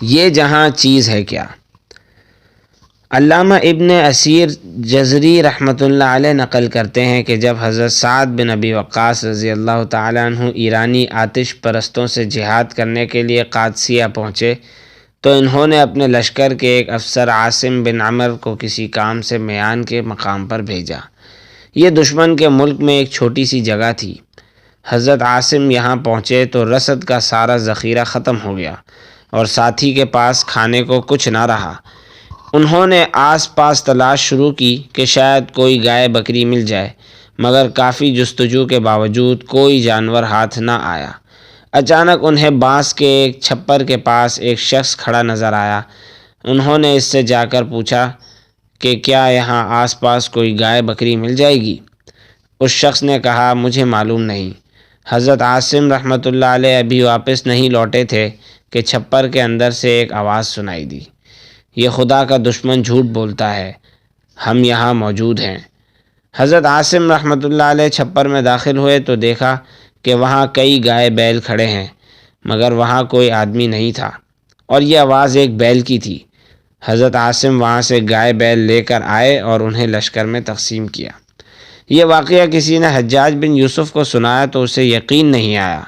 یہ جہاں چیز ہے کیا؟ علامہ ابن اسیر جزری رحمۃ اللہ علیہ نقل کرتے ہیں کہ جب حضرت سعد بن ابی وقاص رضی اللہ تعالیٰ عنہ ایرانی آتش پرستوں سے جہاد کرنے کے لیے قادسیہ پہنچے تو انہوں نے اپنے لشکر کے ایک افسر عاصم بن عمر کو کسی کام سے میان کے مقام پر بھیجا۔ یہ دشمن کے ملک میں ایک چھوٹی سی جگہ تھی۔ حضرت عاصم یہاں پہنچے تو رسد کا سارا ذخیرہ ختم ہو گیا اور ساتھی کے پاس کھانے کو کچھ نہ رہا۔ انہوں نے آس پاس تلاش شروع کی کہ شاید کوئی گائے بکری مل جائے، مگر کافی جستجو کے باوجود کوئی جانور ہاتھ نہ آیا۔ اچانک انہیں بانس کے ایک چھپر کے پاس ایک شخص کھڑا نظر آیا۔ انہوں نے اس سے جا کر پوچھا کہ کیا یہاں آس پاس کوئی گائے بکری مل جائے گی؟ اس شخص نے کہا مجھے معلوم نہیں۔ حضرت عاصم رحمۃ اللہ علیہ ابھی واپس نہیں لوٹے تھے کہ چھپر کے اندر سے ایک آواز سنائی دی، یہ خدا کا دشمن جھوٹ بولتا ہے، ہم یہاں موجود ہیں۔ حضرت عاصم رحمۃ اللہ علیہ چھپر میں داخل ہوئے تو دیکھا کہ وہاں کئی گائے بیل کھڑے ہیں، مگر وہاں کوئی آدمی نہیں تھا، اور یہ آواز ایک بیل کی تھی۔ حضرت عاصم وہاں سے گائے بیل لے کر آئے اور انہیں لشکر میں تقسیم کیا۔ یہ واقعہ کسی نے حجاج بن یوسف کو سنایا تو اسے یقین نہیں آیا۔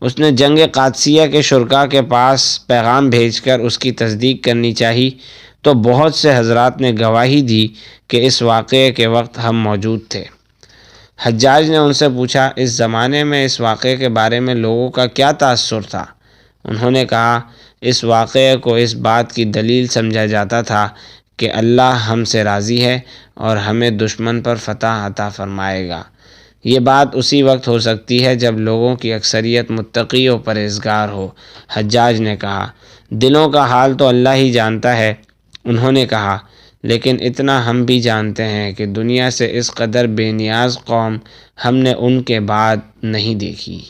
اس نے جنگ قادسیہ کے شرکاء کے پاس پیغام بھیج کر اس کی تصدیق کرنی چاہی تو بہت سے حضرات نے گواہی دی کہ اس واقعے کے وقت ہم موجود تھے۔ حجاج نے ان سے پوچھا اس زمانے میں اس واقعے کے بارے میں لوگوں کا کیا تاثر تھا؟ انہوں نے کہا اس واقعے کو اس بات کی دلیل سمجھا جاتا تھا کہ اللہ ہم سے راضی ہے اور ہمیں دشمن پر فتح عطا فرمائے گا۔ یہ بات اسی وقت ہو سکتی ہے جب لوگوں کی اکثریت متقی و پرہیزگار ہو۔ حجاج نے کہا دلوں کا حال تو اللہ ہی جانتا ہے۔ انہوں نے کہا لیکن اتنا ہم بھی جانتے ہیں کہ دنیا سے اس قدر بے نیاز قوم ہم نے ان کے بعد نہیں دیکھی۔